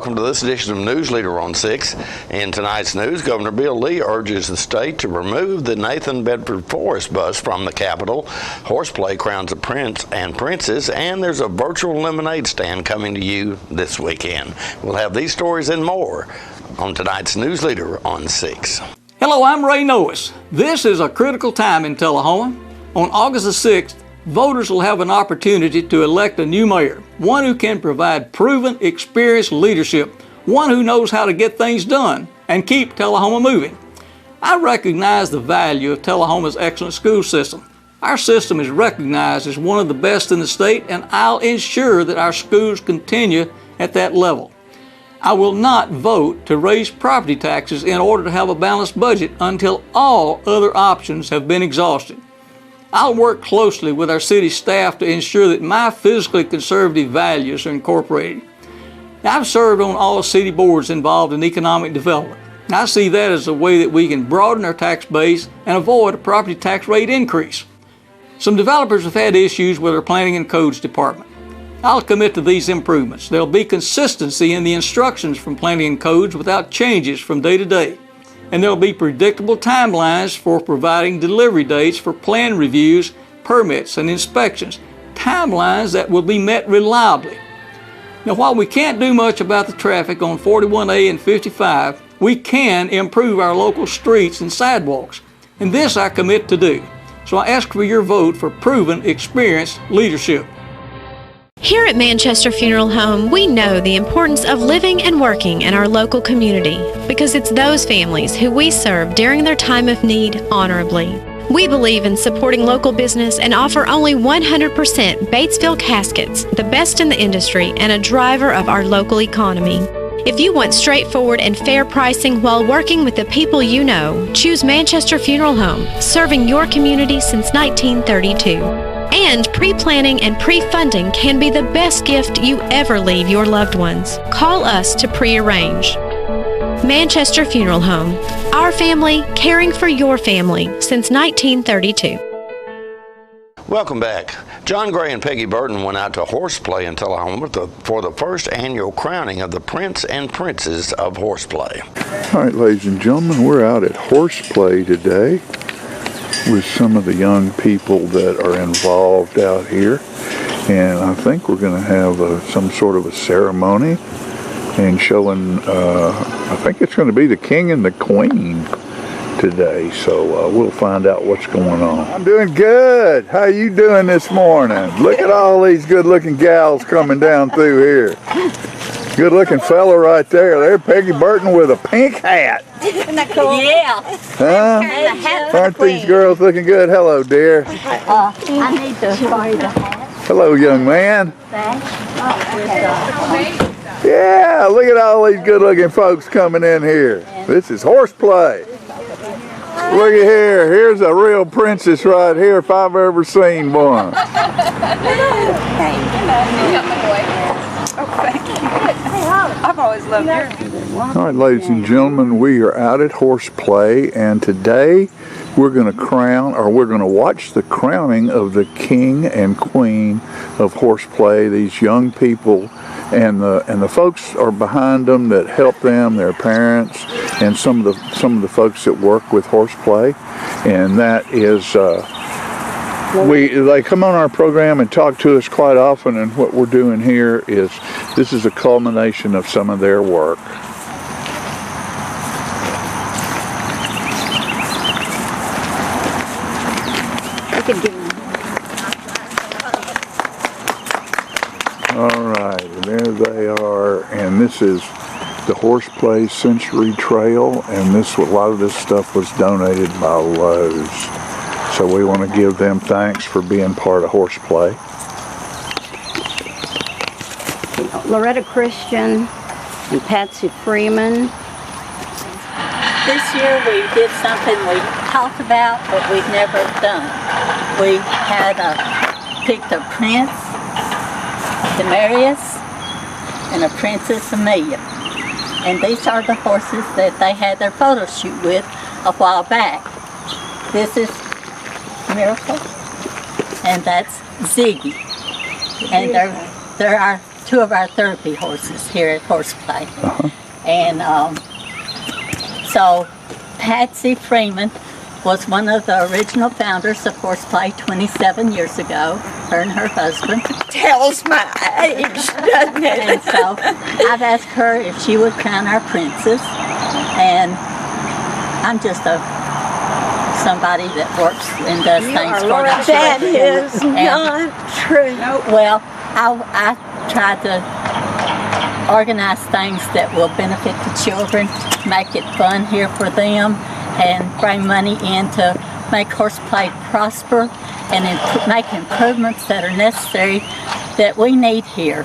welcome to this edition of News Leader on 6. In tonight's news, Governor Bill Lee urges the state to remove the Nathan Bedford Forest bus from the Capitol. Horseplay crowns a prince and princess, and there's a virtual lemonade stand coming to you this weekend. We'll have these stories and more on tonight's News Leader on 6. Hello, I'm Ray Nois. This is a critical time in Tullahoma. On August the 6th, voters will have an opportunity to elect a new mayor, one who can provide proven, experienced leadership, one who knows how to get things done and keep Tullahoma moving. I recognize the value of Tullahoma's excellent school system. Our system is recognized as one of the best in the state, and I'll ensure that our schools continue at that level. I will not vote to raise property taxes in order to have a balanced budget until all other options have been exhausted. I'll work closely with our city staff to ensure that my fiscally conservative values are incorporated. Now, I've served on all city boards involved in economic development. I see that as a way that we can broaden our tax base and avoid a property tax rate increase. Some developers have had issues with our planning and codes department. I'll commit to these improvements. There'll be consistency in the instructions from planning and codes without changes from day to day. And there'll be predictable timelines for providing delivery dates for plan reviews, permits, and inspections, timelines that will be met reliably. Now, while we can't do much about the traffic on 41A and 55, we can improve our local streets and sidewalks, and this I commit to do. So I ask for your vote for proven, experienced leadership. Here at Manchester Funeral Home, we know the importance of living and working in our local community because it's those families who we serve during their time of need honorably. We believe in supporting local business and offer only 100% Batesville caskets, the best in the industry and a driver of our local economy. If you want straightforward and fair pricing while working with the people you know, choose Manchester Funeral Home, serving your community since 1932. And pre-planning and pre-funding can be the best gift you ever leave your loved ones. Call us to pre-arrange. Manchester Funeral Home. Our family, caring for your family since 1932. Welcome back. John Gray and Peggy Burton went out to Horseplay in Tullahoma for the first annual crowning of the Prince and Princess of Horseplay. All right, ladies and gentlemen, we're out at Horseplay today with some of the young people that are involved out here, and I think we're going to have some sort of a ceremony and showing I think it's going to be the king and the queen today, so we'll find out what's going on. I'm doing good. How you doing this morning? Look at all these good looking gals coming down through here. Good looking fella right there. There's Peggy Burton with a pink hat. Isn't that cool? Yeah. Huh? Aren't these girls looking good? Hello, dear. I need to find the hat. Hello, young man. Yeah, look at all these good looking folks coming in here. This is Horseplay. Look at here. Here's a real princess right here if I've ever seen one. I've always loved yours. All right, ladies and gentlemen, we are out at Horseplay, and today we're going to watch the crowning of the king and queen of Horseplay. These young people, and the folks are behind them that help them, their parents, and some of the folks that work with Horseplay, and that is. They come on our program and talk to us quite often, and what we're doing here is this is a culmination of some of their work. All right, there they are, and this is the Horseplay Century Trail, and a lot of this stuff was donated by Lowe's. So we want to give them thanks for being part of Horseplay. Loretta Christian and Patsy Freeman. This year we did something we talked about but we've never done. We had picked a Prince, Demarius, and a Princess Amelia. And these are the horses that they had their photo shoot with a while back. This is Miracle, and that's Ziggy. And they're our two of our therapy horses here at Horseplay. And so Patsy Freeman was one of the original founders of Horseplay 27 years ago, her and her husband. Tells my age, doesn't it? And so I've asked her if she would crown our princess, and I'm just somebody that works and does things for the children. That is not true. Well, I try to organize things that will benefit the children, make it fun here for them, and bring money in to make Horseplay prosper and make improvements that are necessary that we need here.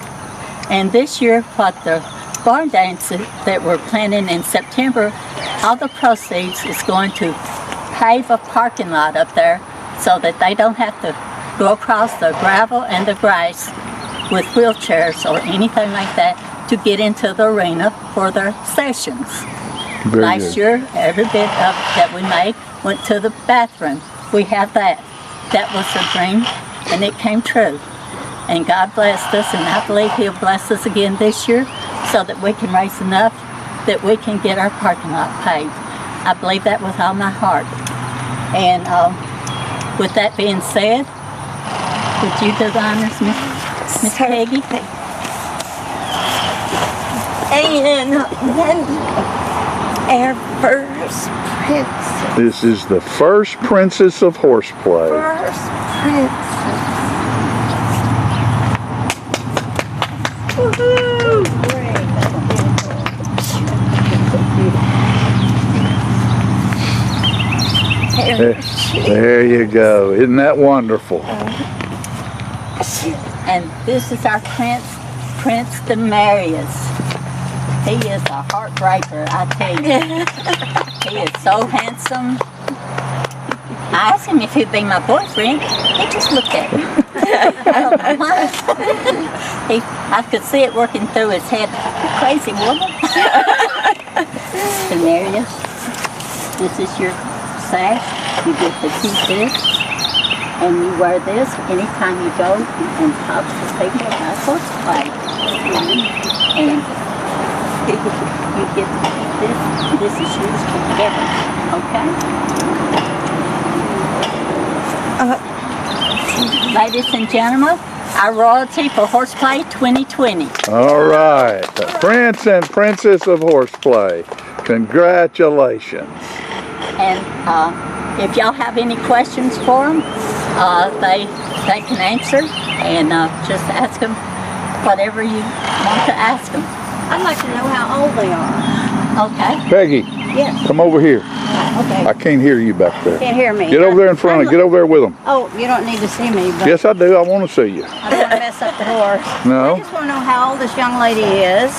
And this year, what the barn dance that we're planning in September, all the proceeds is going to pave a parking lot up there so that they don't have to go across the gravel and the grass with wheelchairs or anything like that to get into the arena for their sessions. Last year, every bit of that we made went to the bathroom. We have that. That was a dream, and it came true. And God blessed us, and I believe He'll bless us again this year so that we can raise enough that we can get our parking lot paved. I believe that with all my heart. And with that being said, would you do the honors, Miss Peggy? And then our first princess. This is the first princess of Horseplay. First princess. Woohoo! There you go. Isn't that wonderful? And this is our Prince Demarius. He is a heartbreaker, I tell you. He is so handsome. I asked him if he'd be my boyfriend. He just looked at me. I could see it working through his head. You crazy woman. Demarius, this is your sash. You get to keep this. And you wear this anytime you go and talk to people about Horseplay. And you get to keep this. This is yours forever. Okay? Ladies and gentlemen, our royalty for Horseplay 2020. All right. The Prince and Princess of Horseplay. Congratulations. And if y'all have any questions for them, they can answer, and just ask them whatever you want to ask them. I'd like to know how old they are. Okay. Peggy, Yes. come over here. Okay. I can't hear you back there. Can't hear me. Get over there in front of Get over there with them. Oh, you don't need to see me, but Yes, I do. I want to see you. I don't want to mess up the horse. I No? just want to know how old this young lady is.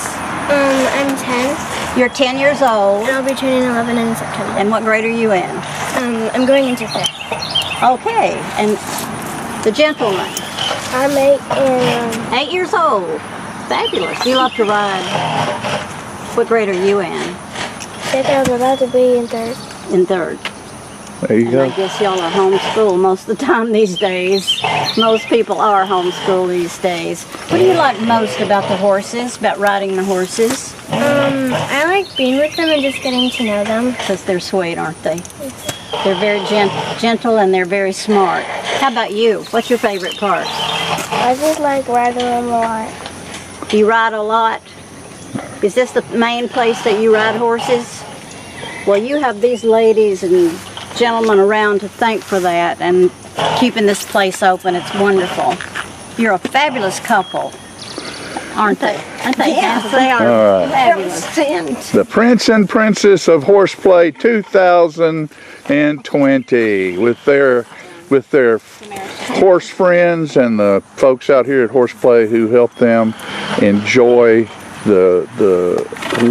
I'm 10, You're 10 years old. and I'll be turning 11 in September. And what grade are you in? I'm going into 5th. Okay. And the gentleman, I'm 8 and 8 years old. Fabulous. You love to ride. What grade are you in? I think I was about to be in 3rd. In 3rd. There you And I go. guess y'all are homeschooled most of the time these days. Most people are homeschooled these days. What do you like most about the horses, about riding the horses? I like being with them and just getting to know them. Because they're sweet, aren't they? They're very gentle and they're very smart. How about you? What's your favorite part? I just like riding them a lot. Do you ride a lot? Is this the main place that you ride horses? Well, you have these ladies and gentlemen around to thank for that and keeping this place open. It's wonderful. You're a fabulous couple, aren't they? Aren't they? Yes, they are All right. fabulous. The Prince and Princess of Horseplay 2020 with their horse friends and the folks out here at Horseplay who help them enjoy the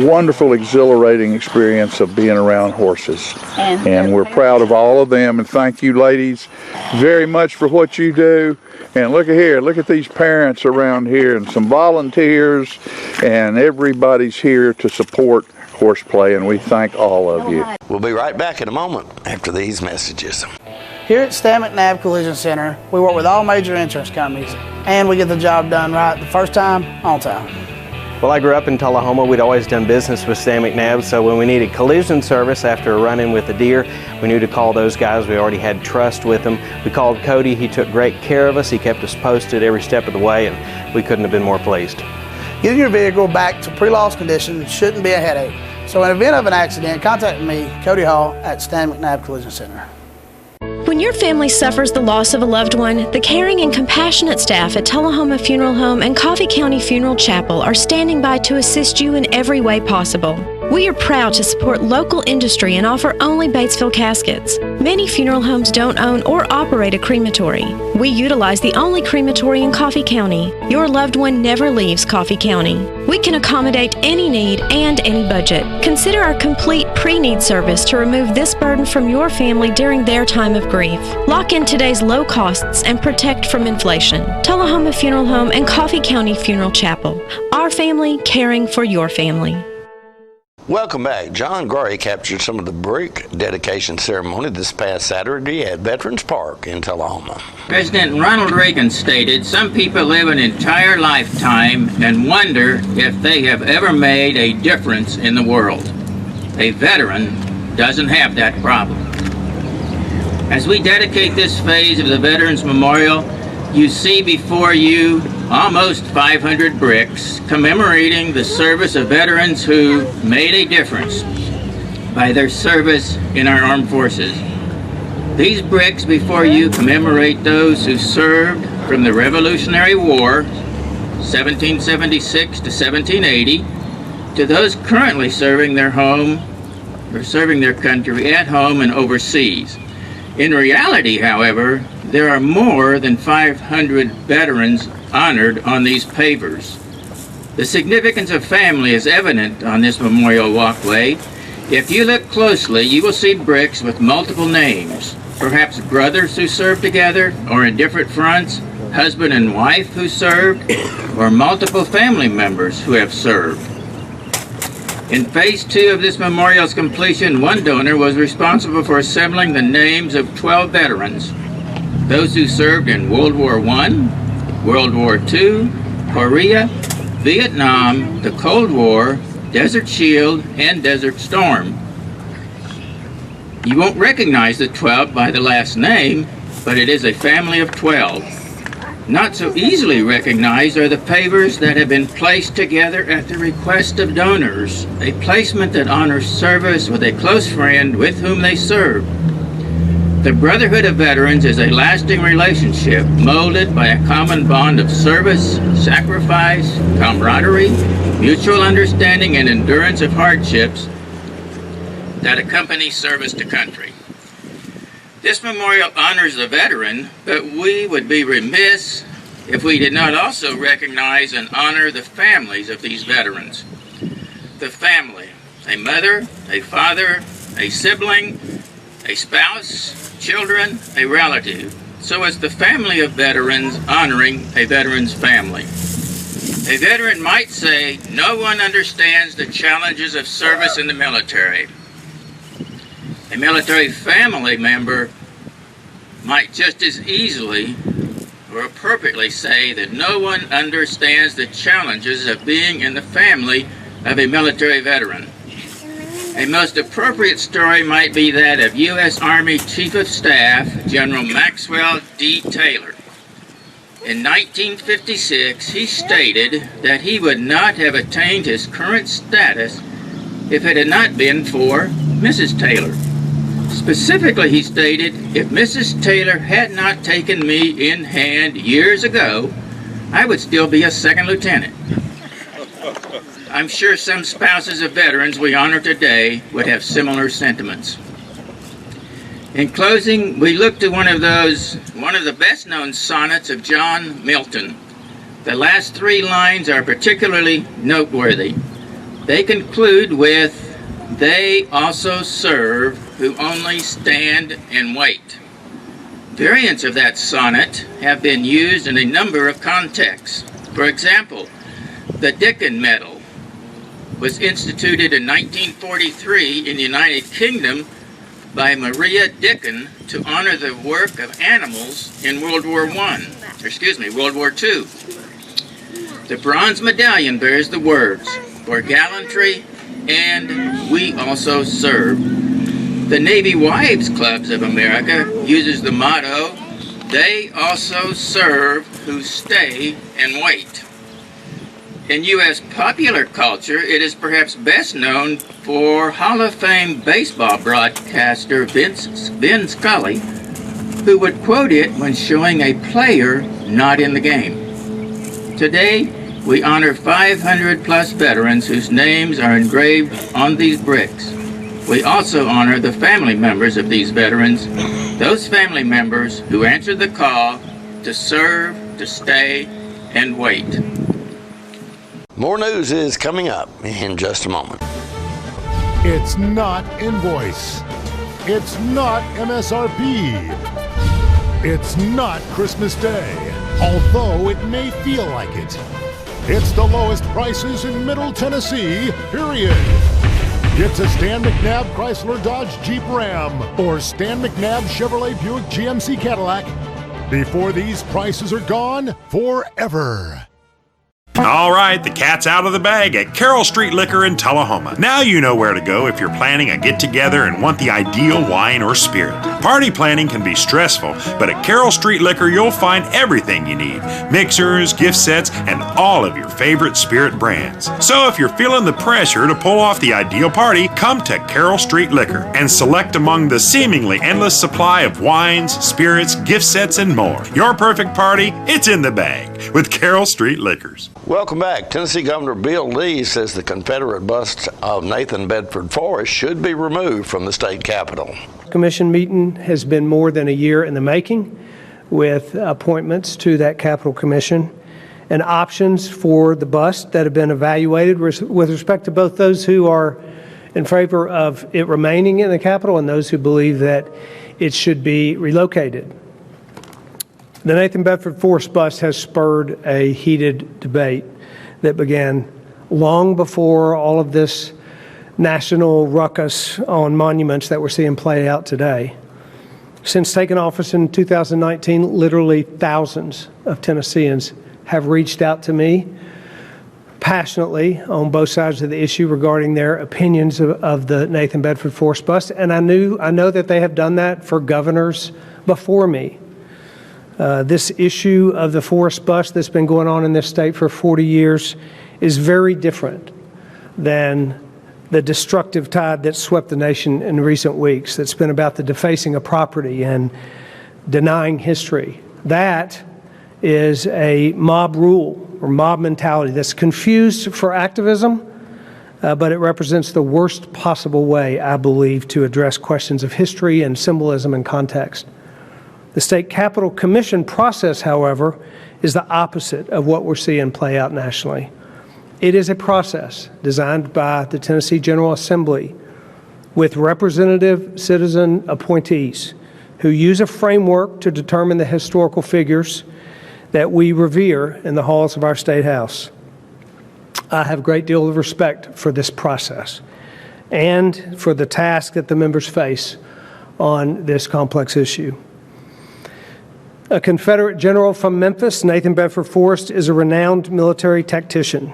wonderful, exhilarating experience of being around horses. And we're proud of all of them. And thank you, ladies, very much for what you do. And look at here, look at these parents around here and some volunteers, and everybody's here to support Horseplay, and we thank all of you. We'll be right back in a moment after these messages. Here at McNab Collision Center, we work with all major insurance companies, and we get the job done right the first time, on time. Well, I grew up in Tullahoma. We'd always done business with McNab, so when we needed collision service after a run-in with a deer, we knew to call those guys. We already had trust with them. We called Cody. He took great care of us. He kept us posted every step of the way, and we couldn't have been more pleased. Getting your vehicle back to pre-loss condition shouldn't be a headache. So in event of an accident, contact me, Cody Hall, at McNab Collision Center. When your family suffers the loss of a loved one, the caring and compassionate staff at Tullahoma Funeral Home and Coffee County Funeral Chapel are standing by to assist you in every way possible. We are proud to support local industry and offer only Batesville caskets. Many funeral homes don't own or operate a crematory. We utilize the only crematory in Coffee County. Your loved one never leaves Coffee County. We can accommodate any need and any budget. Consider our complete pre-need service to remove this burden from your family during their time of grief. Lock in today's low costs and protect from inflation. Tullahoma Funeral Home and Coffee County Funeral Chapel. Our family caring for your family. Welcome back. John Gray captured some of the brick dedication ceremony this past Saturday at Veterans Park in Tullahoma. President Ronald Reagan stated, "Some people live an entire lifetime and wonder if they have ever made a difference in the world. A veteran doesn't have that problem." As we dedicate this phase of the Veterans Memorial, you see before you almost 500 bricks commemorating the service of veterans who made a difference by their service in our armed forces. These bricks before you commemorate those who served from the Revolutionary War, 1776 to 1780, to those currently serving their home or serving their country at home and overseas. In reality, however, there are more than 500 veterans honored on these pavers. The significance of family is evident on this memorial walkway. If you look closely, you will see bricks with multiple names, perhaps brothers who served together or in different fronts, husband and wife who served, or multiple family members who have served. In phase 2 of this memorial's completion, one donor was responsible for assembling the names of 12 veterans, those who served in World War I, World War II, Korea, Vietnam, the Cold War, Desert Shield, and Desert Storm. You won't recognize the 12 by the last name, but it is a family of 12. Not so easily recognized are the pavers that have been placed together at the request of donors, a placement that honors service with a close friend with whom they served. The Brotherhood of Veterans is a lasting relationship molded by a common bond of service, sacrifice, camaraderie, mutual understanding, and endurance of hardships that accompany service to country. This memorial honors the veteran, but we would be remiss if we did not also recognize and honor the families of these veterans. The family, a mother, a father, a sibling, a spouse, children, a relative. So is the family of veterans honoring a veteran's family. A veteran might say, "No one understands the challenges of service in the military." A military family member might just as easily or appropriately say that no one understands the challenges of being in the family of a military veteran. A most appropriate story might be that of U.S. Army Chief of Staff General Maxwell D. Taylor. In 1956, he stated that he would not have attained his current status if it had not been for Mrs. Taylor. Specifically, he stated, "If Mrs. Taylor had not taken me in hand years ago, I would still be a second lieutenant." I'm sure some spouses of veterans we honor today would have similar sentiments. In closing, we look to one of the best-known sonnets of John Milton. The last 3 lines are particularly noteworthy. They conclude with, "They also serve who only stand and wait." Variants of that sonnet have been used in a number of contexts. For example, the Dickon Medal was instituted in 1943 in the United Kingdom by Maria Dicken to honor the work of animals in World War II. The bronze medallion bears the words, "For gallantry," and "We also serve." The Navy Wives Clubs of America uses the motto, "They also serve who stay and wait." In U.S. popular culture, it is perhaps best known for Hall of Fame baseball broadcaster Vin Scully, who would quote it when showing a player not in the game. Today, we honor 500 plus veterans whose names are engraved on these bricks. We also honor the family members of these veterans, those family members who answered the call to serve, to stay, and wait. More news is coming up in just a moment. It's not invoice. It's not MSRP. It's not Christmas Day, although it may feel like it. It's the lowest prices in Middle Tennessee, period. Get to Stan McNab Chrysler Dodge Jeep Ram or Stan McNab Chevrolet Buick GMC Cadillac before these prices are gone forever. All right, the cat's out of the bag at Carroll Street Liquor in Tullahoma. Now you know where to go if you're planning a get-together and want the ideal wine or spirit. Party planning can be stressful, but at Carroll Street Liquor you'll find everything you need. Mixers, gift sets, and all of your favorite spirit brands. So if you're feeling the pressure to pull off the ideal party, come to Carroll Street Liquor and select among the seemingly endless supply of wines, spirits, gift sets, and more. Your perfect party, it's in the bag with Carroll Street Liquors. Welcome back. Tennessee Governor Bill Lee says the Confederate bust of Nathan Bedford Forrest should be removed from the state capitol. Commission meeting has been more than a year in the making, with appointments to that Capitol Commission and options for the bust that have been evaluated with respect to both those who are in favor of it remaining in the Capitol and those who believe that it should be relocated. The Nathan Bedford Forrest bust has spurred a heated debate that began long before all of this national ruckus on monuments that we're seeing play out today. Since taking office in 2019, literally thousands of Tennesseans have reached out to me passionately on both sides of the issue regarding their opinions of the Nathan Bedford Forrest bust, and I know that they have done that for governors before me. This issue of the Forrest bust that's been going on in this state for 40 years is very different than the destructive tide that swept the nation in recent weeks. That's been about the defacing of property and denying history. That is a mob rule or mob mentality that's confused for activism, but it represents the worst possible way, I believe, to address questions of history and symbolism and context. The State Capitol Commission process, however, is the opposite of what we're seeing play out nationally. It is a process designed by the Tennessee General Assembly with representative citizen appointees who use a framework to determine the historical figures that we revere in the halls of our State House. I have a great deal of respect for this process and for the task that the members face on this complex issue. A Confederate general from Memphis, Nathan Bedford Forrest, is a renowned military tactician,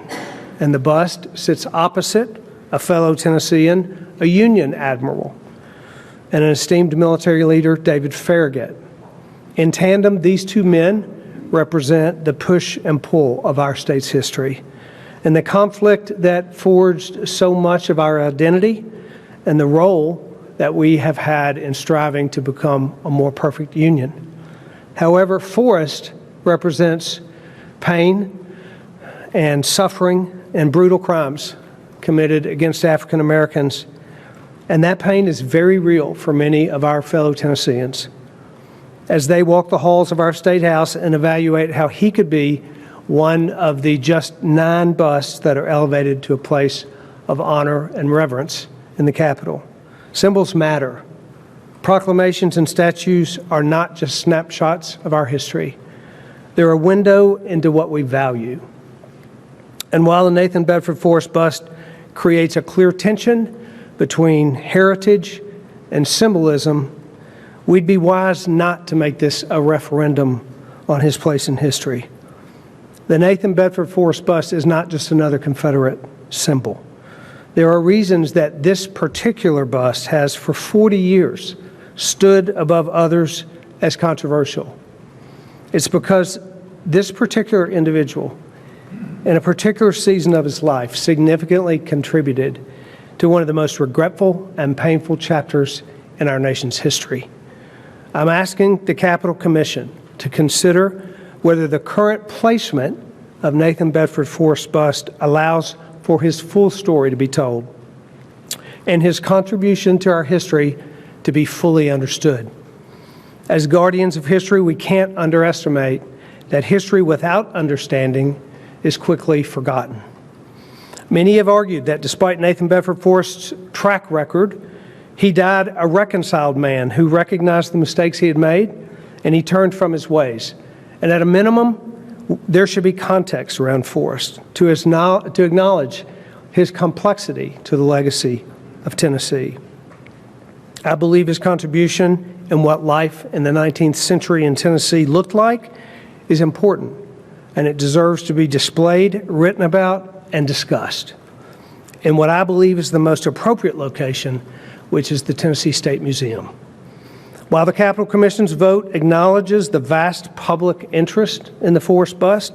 and the bust sits opposite a fellow Tennessean, a Union admiral, and an esteemed military leader, David Farragut. In tandem, these two men represent the push and pull of our state's history, and the conflict that forged so much of our identity and the role that we have had in striving to become a more perfect Union. However, Forrest represents pain and suffering and brutal crimes committed against African Americans, and that pain is very real for many of our fellow Tennesseans. As they walk the halls of our State House and evaluate how he could be one of the just 9 busts that are elevated to a place of honor and reverence in the Capitol. Symbols matter. Proclamations and statues are not just snapshots of our history. They're a window into what we value. And while the Nathan Bedford Forrest bust creates a clear tension between heritage and symbolism, we'd be wise not to make this a referendum on his place in history. The Nathan Bedford Forrest bust is not just another Confederate symbol. There are reasons that this particular bust has, for 40 years, stood above others as controversial. It's because this particular individual, in a particular season of his life, significantly contributed to one of the most regretful and painful chapters in our nation's history. I'm asking the Capitol Commission to consider whether the current placement of Nathan Bedford Forrest bust allows for his full story to be told and his contribution to our history to be fully understood. As guardians of history, we can't underestimate that history without understanding is quickly forgotten. Many have argued that despite Nathan Bedford Forrest's track record, he died a reconciled man who recognized the mistakes he had made and he turned from his ways. And at a minimum, there should be context around Forrest to acknowledge his complexity to the legacy of Tennessee. I believe his contribution and what life in the 19th century in Tennessee looked like is important, and it deserves to be displayed, written about, and discussed in what I believe is the most appropriate location, which is the Tennessee State Museum. While the Capitol Commission's vote acknowledges the vast public interest in the Forrest bust,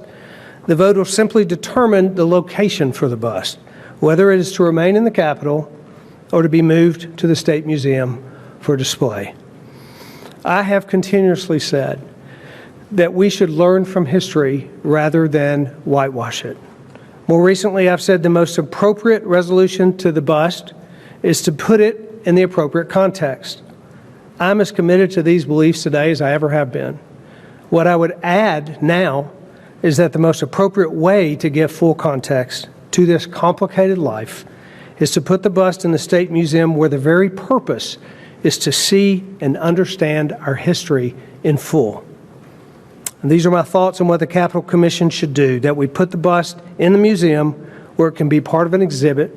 the vote will simply determine the location for the bust, whether it is to remain in the Capitol or to be moved to the State Museum for display. I have continuously said that we should learn from history rather than whitewash it. More recently, I've said the most appropriate resolution to the bust is to put it in the appropriate context. I'm as committed to these beliefs today as I ever have been. What I would add now is that the most appropriate way to give full context to this complicated life is to put the bust in the State Museum, where the very purpose is to see and understand our history in full. And these are my thoughts on what the Capitol Commission should do, that we put the bust in the museum where it can be part of an exhibit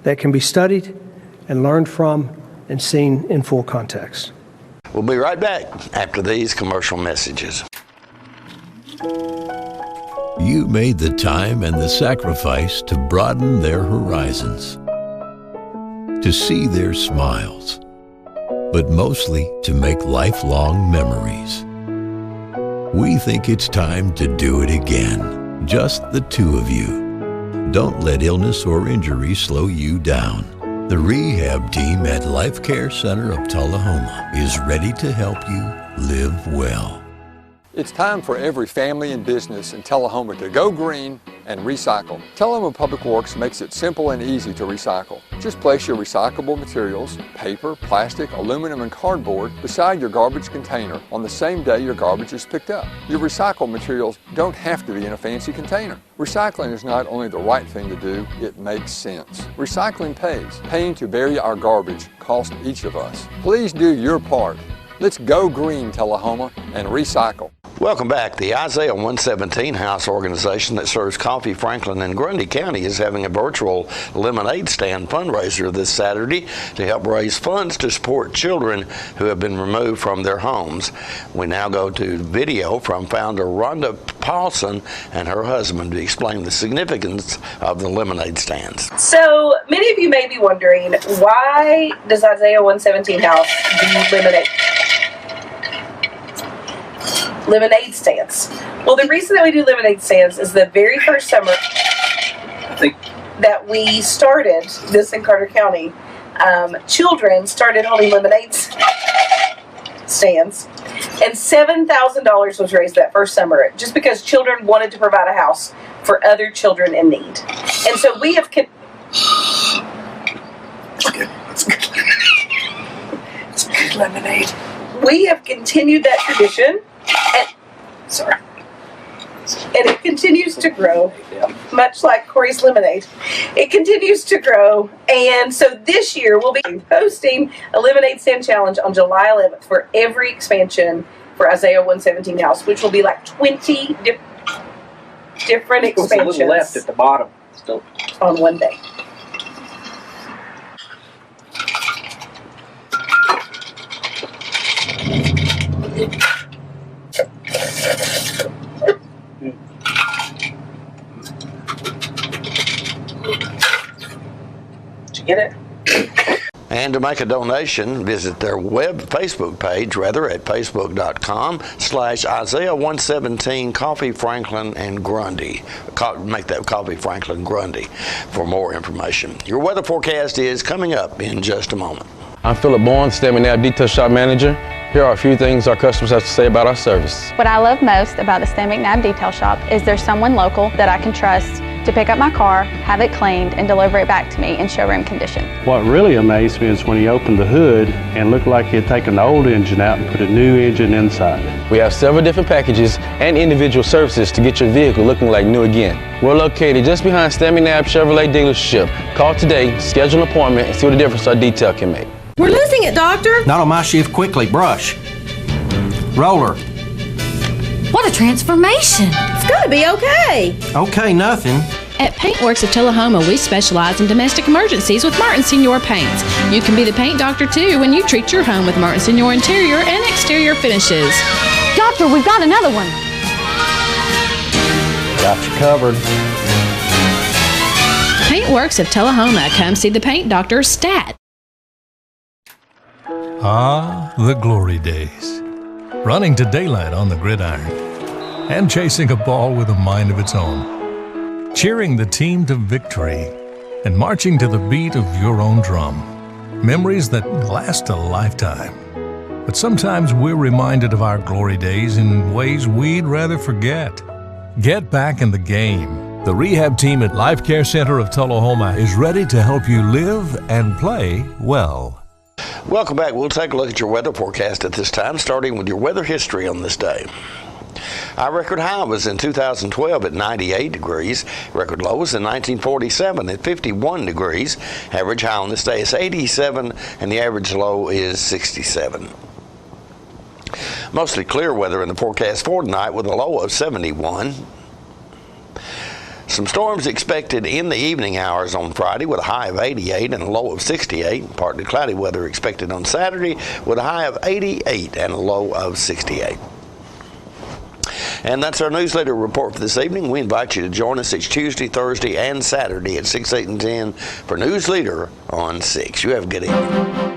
that can be studied and learned from and seen in full context. We'll be right back after these commercial messages. You made the time and the sacrifice to broaden their horizons, to see their smiles, but mostly to make lifelong memories. We think it's time to do it again, just the two of you. Don't let illness or injury slow you down. The rehab team at Life Care Center of Tullahoma is ready to help you live well. It's time for every family and business in Tullahoma to go green and recycle. Tullahoma Public Works makes it simple and easy to recycle. Just place your recyclable materials, paper, plastic, aluminum, and cardboard beside your garbage container on the same day your garbage is picked up. Your recycled materials don't have to be in a fancy container. Recycling is not only the right thing to do, it makes sense. Recycling pays. Paying to bury our garbage costs each of us. Please do your part. Let's go green, Tullahoma, and recycle. Welcome back. The Isaiah 117 House organization that serves Coffee, Franklin, and Grundy County is having a virtual lemonade stand fundraiser this Saturday to help raise funds to support children who have been removed from their homes. We now go to video from founder Rhonda Paulson and her husband to explain the significance of the lemonade stands. So many of you may be wondering, why does Isaiah 117 House do lemonade stands? Well, the reason that we do lemonade stands is the very first summer that we started this in Carter County, children started holding lemonade stands, and $7,000 was raised that first summer just because children wanted to provide a house for other children in need. And so we have it's good lemonade. We have continued that tradition. And it continues to grow, much like Corey's lemonade. It continues to grow, and so this year we'll be hosting a lemonade stand challenge on July 11th for every expansion for Isaiah 117 House, which will be like 20 different expansions. A little left at the bottom still on one day. make a donation, visit their Facebook page, rather, at facebook.com/Isaiah117 Coffee Franklin and Grundy. Make that Coffee Franklin Grundy for more information. Your weather forecast is coming up in just a moment. I'm Philip Bourne, McNab Detail Shop Manager. Here are a few things our customers have to say about our service. What I love most about the McNab Detail Shop is there's someone local that I can trust to pick up my car, have it cleaned, and deliver it back to me in showroom condition. What really amazed me is when he opened the hood and looked like he had taken the old engine out and put a new engine inside. We have several different packages and individual services to get your vehicle looking like new again. We're located just behind McNab Chevrolet dealership. Call today, schedule an appointment, and see what the difference our detail can make. We're losing it, Doctor. Not on my shift. Quickly, brush. Roller. What a transformation. It's gonna be okay. Okay, nothing. At Paintworks of Tullahoma, we specialize in domestic emergencies with Martin Senior Paints. You can be the paint doctor too when you treat your home with Martin Senior interior and exterior finishes. Doctor, we've got another one. Got you covered. Paintworks of Tullahoma. Come see the paint doctor, Stat. Ah, the glory days. Running to daylight on the gridiron and chasing a ball with a mind of its own. Cheering the team to victory and marching to the beat of your own drum. Memories that last a lifetime. But sometimes we're reminded of our glory days in ways we'd rather forget. Get back in the game. The rehab team at Life Care Center of Tullahoma is ready to help you live and play well. Welcome back. We'll take a look at your weather forecast at this time, starting with your weather history on this day. Our record high was in 2012 at 98 degrees. Record low was in 1947 at 51 degrees. Average high on this day is 87, and the average low is 67. Mostly clear weather in the forecast for tonight with a low of 71. Some storms expected in the evening hours on Friday with a high of 88 and a low of 68. Partly cloudy weather expected on Saturday with a high of 88 and a low of 68. And that's our newsletter report for this evening. We invite you to join us each Tuesday, Thursday, and Saturday at 6, 8, and 10 for News Leader on 6. You have a good evening.